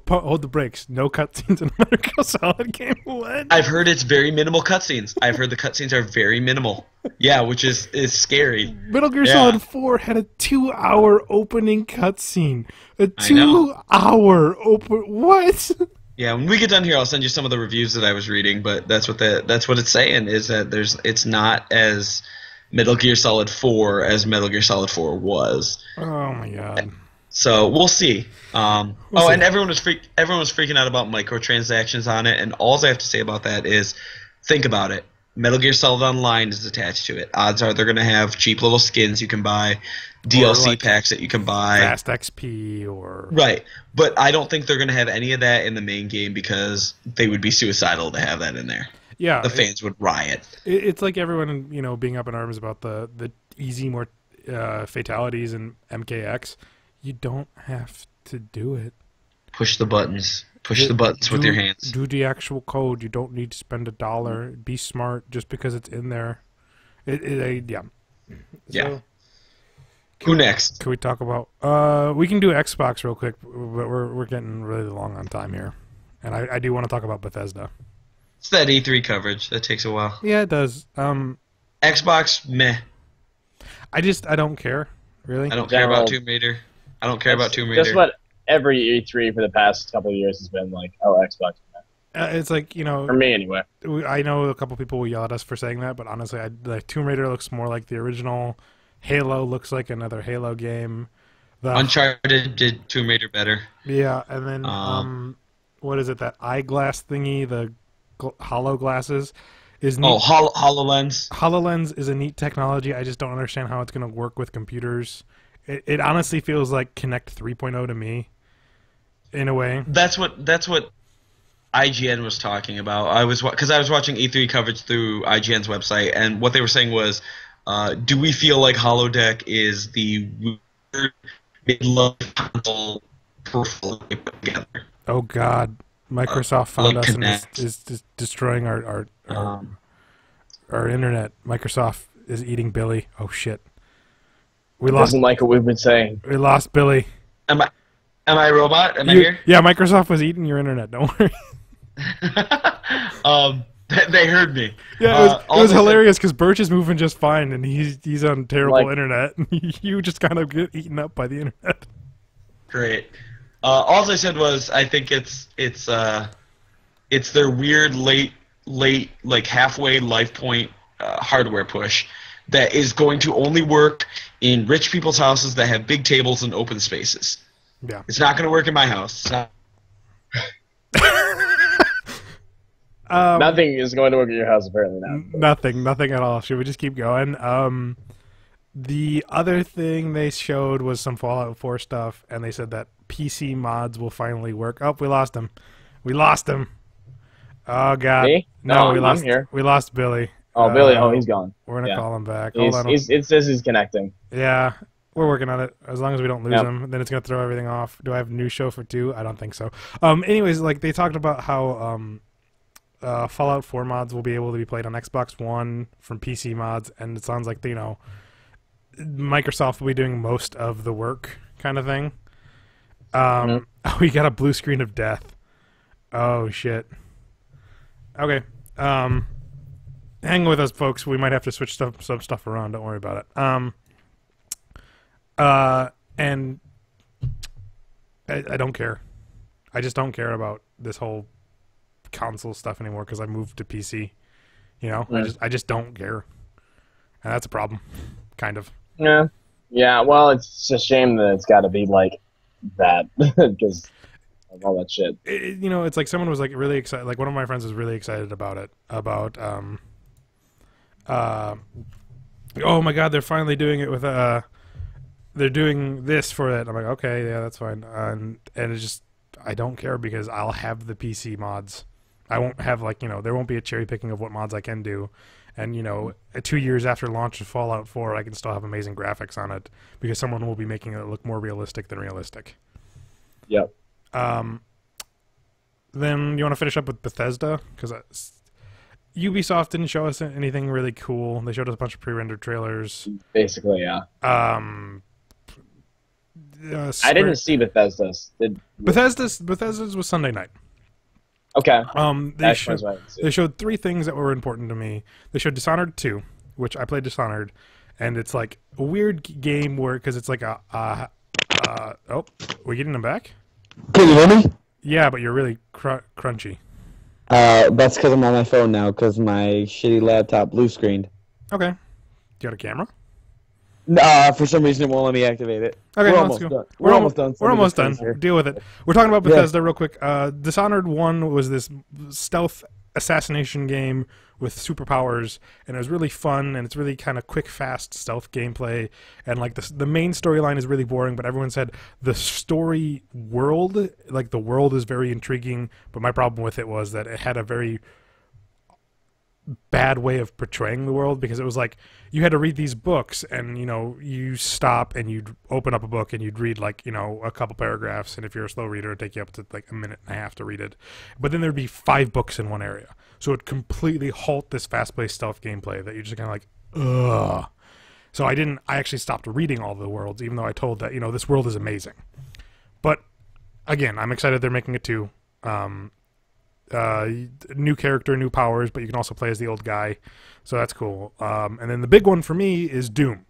S2: Hold the brakes. No cutscenes in a Metal Gear Solid game. What?
S3: I've heard it's very minimal cutscenes. I've heard the cutscenes are very minimal. Yeah, which is scary.
S2: Metal Gear Solid 4 had a 2-hour opening cutscene. A 2-hour open. What?
S3: Yeah, when we get done here, I'll send you some of the reviews that I was reading. But that's what it's saying, is that it's not as Metal Gear Solid 4 as Metal Gear Solid 4 was.
S2: Oh my god.
S3: So we'll see. And everyone was freaking out about microtransactions on it, and all I have to say about that is, think about it. Metal Gear Solid Online is attached to it. Odds are they're going to have cheap little skins you can buy, DLC packs that you can buy,
S2: fast XP or
S3: right. But I don't think they're going to have any of that in the main game, because they would be suicidal to have that in there.
S2: Yeah,
S3: the fans would riot.
S2: It's like everyone, being up in arms about the easy more fatalities in MKX. You don't have to do it.
S3: Push the buttons. Push the buttons with your hands.
S2: Do the actual code. You don't need to spend $1. Be smart just because it's in there. Yeah. So,
S3: who next?
S2: Can we talk about? We can do Xbox real quick, but we're getting really long on time here, and I do want to talk about Bethesda.
S3: It's that E3 coverage that takes a while.
S2: Yeah, it does.
S3: Xbox, meh.
S2: I don't care. Really.
S3: I don't care about Tomb Raider. I don't care about Tomb Raider.
S1: Just what every E3 for the past couple of years has been like. Oh, Xbox.
S2: It's like,
S1: for me anyway.
S2: I know a couple people will yell at us for saying that, but honestly, the Tomb Raider looks more like the original. Halo looks like another Halo game.
S3: Uncharted did Tomb Raider better.
S2: Yeah, and then what is it? That eyeglass thingy, the hollow glasses, is neat.
S3: Oh, HoloLens.
S2: HoloLens is a neat technology. I just don't understand how it's going to work with computers. It honestly feels like Kinect 3.0 to me, in a way.
S3: That's what IGN was talking about. Because I was watching E3 coverage through IGN's website, and what they were saying was, do we feel like Holodeck is the weird mid-life console peripheral they put together?
S2: Oh God, Microsoft found us and is destroying our internet. Microsoft is eating Billy. Oh shit.
S1: Doesn't like what we've been saying.
S2: We lost Billy.
S3: Am I a robot? Am I here?
S2: Yeah, Microsoft was eating your internet. Don't worry.
S3: They heard me.
S2: Yeah, it was hilarious because Birch is moving just fine, and he's on terrible internet. You just kind of get eaten up by the internet.
S3: Great. All I said was I think it's their weird late like halfway life point hardware push that is going to only work in rich people's houses that have big tables and open spaces.
S2: Yeah.
S3: It's not going to work in my house.
S1: Nothing is going to work in your house, apparently not.
S2: Nothing at all. Should we just keep going? The other thing they showed was some Fallout 4 stuff, and they said that PC mods will finally work. Oh, we lost him. We lost him. Oh God.
S1: Me?
S2: No,
S1: I'm here.
S2: we lost Billy.
S1: Oh, Billy. Oh, he's gone.
S2: We're gonna
S1: Yeah.
S2: call him back. Hold on.
S1: It says he's connecting.
S2: Yeah, we're working on it. As long as we don't lose
S1: Yep.
S2: him, then it's gonna throw everything off. Do I have a new show for 2? I don't think so. Anyways, like they talked about how Fallout 4 mods will be able to be played on Xbox One from PC mods, and it sounds like Microsoft will be doing most of the work, kind of thing. We got a blue screen of death. Oh shit. Okay. Hang with us, folks. We might have to switch some stuff around. Don't worry about it. And I don't care. I just don't care about this whole console stuff anymore because I moved to PC. You know, I just don't care, and that's a problem, kind of.
S1: Yeah. Yeah. Well, it's a shame that it's got to be like that because of all that shit.
S2: You know, it's like someone was like really excited. Like one of my friends was really excited about it. About oh my God, they're finally doing it with they're doing this for it. I'm like, okay, yeah, that's fine. And it's just I don't care because I'll have the PC mods. I won't have like, you know, there won't be a cherry picking of what mods I can do. And, you know, 2 years after launch of Fallout 4, I can still have amazing graphics on it because someone will be making it look more realistic than realistic.
S1: Yep.
S2: Then you want to finish up with Bethesda? Because Ubisoft didn't show us anything really cool. They showed us a bunch of pre-rendered trailers.
S1: Basically, yeah.
S2: I
S1: didn't see Bethesda's.
S2: Bethesda's was Sunday night.
S1: Okay.
S2: They showed 3 things that were important to me. They showed Dishonored 2, which I played Dishonored, and it's like a weird game where because it's like oh, we getting them back?
S4: Can you hear me?
S2: Yeah, but you're really crunchy.
S4: That's because I'm on my phone now because my shitty laptop blue screened.
S2: Okay. Do you got a camera?
S4: For some reason it won't let me activate it.
S2: Okay,
S4: We're
S2: let's
S4: almost
S2: go.
S4: done.
S2: We're almost
S4: done.
S2: We're almost done.
S4: Here.
S2: Deal with it. We're talking about Bethesda real quick. Dishonored 1 was this stealth assassination game with superpowers, and it was really fun, and it's really kind of quick, fast stealth gameplay, and like the main storyline is really boring, but everyone said the story world, like the world is very intriguing, but my problem with it was that it had a very bad way of portraying the world because it was like you had to read these books and you know you stop and you'd open up a book and you'd read like you know a couple paragraphs, and if you're a slow reader it'd take you up to like a minute and a half to read it, but then there'd be 5 books in one area, so it'd completely halt this fast-paced stealth gameplay that you're just kind of like ugh. So I actually stopped reading all the worlds even though I told that you know this world is amazing. But again, I'm excited they're making it too. New character, new powers, but you can also play as the old guy, so that's cool. And then the big one for me is Doom.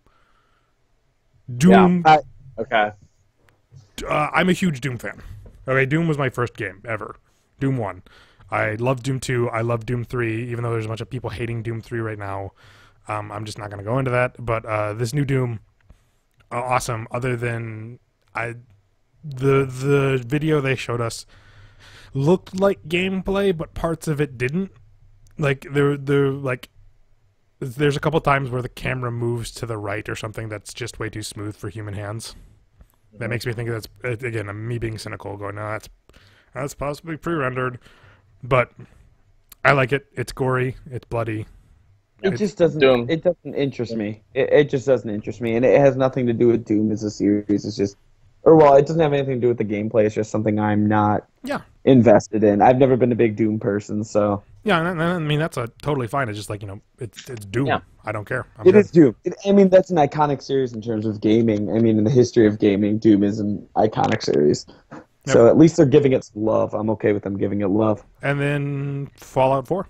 S1: Yeah. Okay.
S2: I'm a huge Doom fan. Okay, Doom was my first game ever. Doom 1. I love Doom 2. I love Doom 3, even though there's a bunch of people hating Doom 3 right now. I'm just not going to go into that. But this new Doom, awesome. Other than the video they showed us looked like gameplay, but parts of it didn't. Like there's a couple times where the camera moves to the right or something that's just way too smooth for human hands. That makes me think that's again me being cynical, going, no, that's possibly pre-rendered, but I like it. It's gory, it's bloody.
S4: It just doesn't.
S1: Doom.
S4: It doesn't interest me. It just doesn't interest me, and it has nothing to do with Doom as a series. It's just, or well, it doesn't have anything to do with the gameplay. It's just something I'm not invested in. I've never been a big Doom person, so
S2: yeah. And I mean that's totally fine. It's just like it's Doom. Yeah. I don't care.
S4: It is Doom. I mean that's an iconic series in terms of gaming. I mean in the history of gaming, Doom is an iconic series. Yep. So at least they're giving it some love. I'm okay with them giving it love.
S2: And then Fallout 4.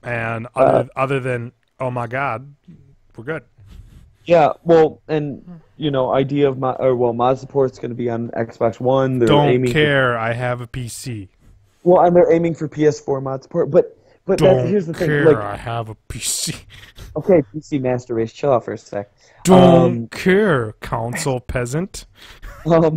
S2: And other than oh my God, we're good.
S4: Yeah, well, and idea of mod support's going to be on Xbox One. They're
S2: don't care. I have a PC.
S4: Well, and they're aiming for PS4 mod support, but here's the thing. Like,
S2: I have a PC.
S4: Okay, PC Master Race, chill out for a sec.
S2: Don't care, console peasant.
S4: But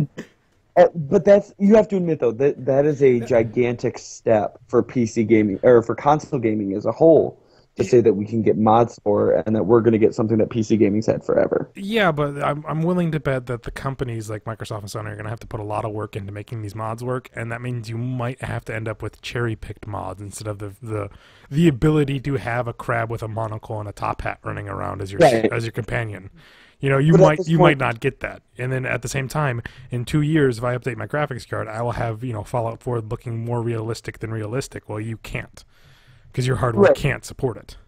S4: you have to admit though that is a gigantic step for PC gaming or for console gaming as a whole to say that we can get mods for, and that we're going to get something that PC gaming's had forever.
S2: Yeah, but I'm willing to bet that the companies like Microsoft and Sony are going to have to put a lot of work into making these mods work, and that means you might have to end up with cherry-picked mods instead of the ability to have a crab with a monocle and a top hat running around as your companion. You know, you might not get that. And then at the same time, in 2 years, if I update my graphics card, I will have, you know, Fallout 4 looking more realistic than realistic. Well, you can't, because your hardware can't support it.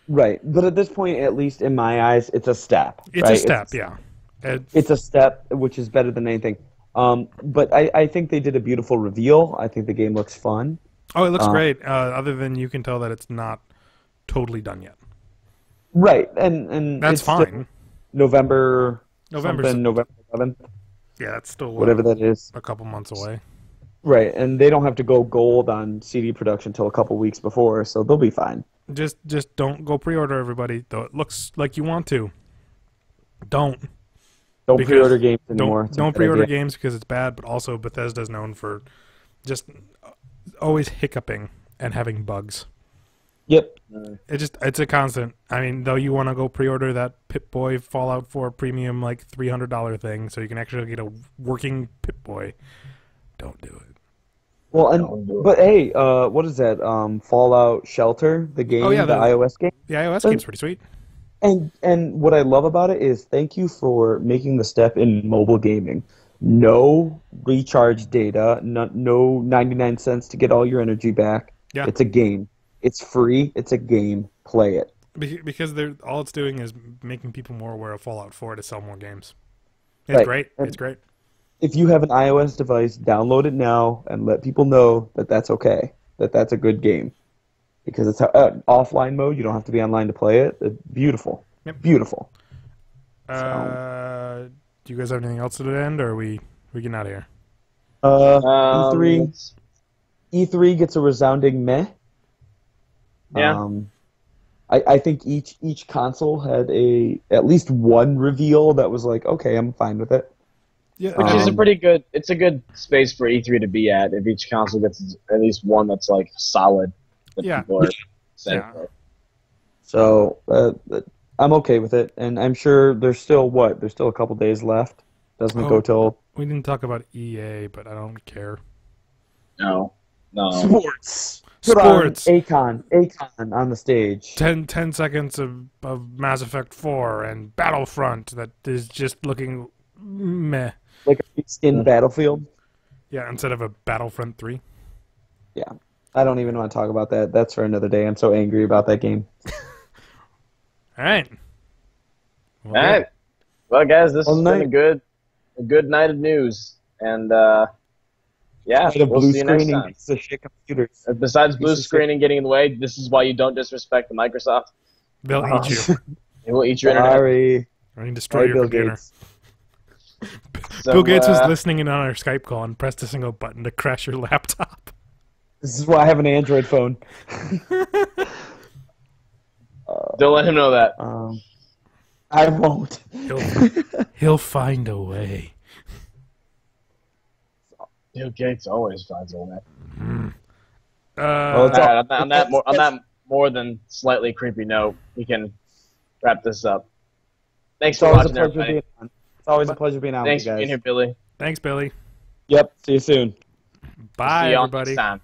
S4: Right, but at this point, at least in my eyes, it's a step.
S2: It's a step, yeah.
S4: It's a step, which is better than anything. But I think they did a beautiful reveal. I think the game looks fun.
S2: Oh, it looks great. Other than you can tell that it's not totally done yet.
S4: Right, and
S2: that's fine.
S4: November 11th.
S2: Yeah, that's still
S4: whatever that is.
S2: A couple months away.
S4: Right, and they don't have to go gold on CD production until a couple weeks before, so they'll be fine.
S2: Just don't go pre-order, everybody. Though it looks like you want to. Don't
S4: pre-order games anymore.
S2: Don't pre-order games because it's bad. But also Bethesda's known for just always hiccuping and having bugs.
S4: Yep.
S2: It's a constant. I mean, though you want to go pre-order that Pip-Boy Fallout 4 premium like $300 thing, so you can actually get a working Pip-Boy. Don't do it.
S4: Well, but hey, what is that? Fallout Shelter, the game, the iOS game.
S2: The iOS game's pretty sweet.
S4: And what I love about it is thank you for making the step in mobile gaming. No recharge data, no 99 cents to get all your energy back. Yeah. It's a game. It's free. It's a game. Play it.
S2: Because all it's doing is making people more aware of Fallout 4 to sell more games. It's great. It's great.
S4: If you have an iOS device, download it now and let people know that that's okay, that that's a good game. Because it's offline mode. You don't have to be online to play it. It's beautiful. Yep. Beautiful.
S2: Do you guys have anything else to the end, or are we getting out of here?
S4: E3 gets a resounding meh.
S1: Yeah.
S4: I think each console had at least one reveal that was like, okay, I'm fine with it.
S2: Yeah,
S1: which is it's a good space for E3 to be at if each console gets at least one that's like solid.
S2: Yeah.
S4: So I'm okay with it, and I'm sure there's still a couple days left. Doesn't it go till?
S2: We didn't talk about EA, but I don't care.
S1: No.
S4: Sports. Akon on the stage.
S2: 10 seconds of Mass Effect 4 and Battlefront that is just looking meh.
S4: Like a skin Battlefield?
S2: Yeah, instead of a Battlefront 3.
S4: Yeah. I don't even want to talk about that. That's for another day. I'm so angry about that game.
S2: All right.
S1: All right. Well, guys, this has been a good night of news. And, yeah, we'll see you next time. Besides blue screen and getting in the way, this is why you don't disrespect the Microsoft.
S2: They'll eat you.
S1: They will eat your internet.
S4: Sorry.
S2: I mean, destroy your computer.
S4: Gates.
S2: Bill Gates was listening in on our Skype call and pressed a single button to crash your laptop.
S4: This is why I have an Android phone.
S1: Don't let him know that.
S4: I won't.
S2: He'll find a way.
S1: Bill Gates always finds a way. On that more than slightly creepy note, we can wrap this up. Thanks for watching, everybody.
S4: It's always a pleasure being out with you guys.
S1: Thanks for being here, Billy.
S2: Thanks, Billy.
S4: Yep. See you soon.
S2: Bye,
S1: See you
S2: everybody.
S1: Next time.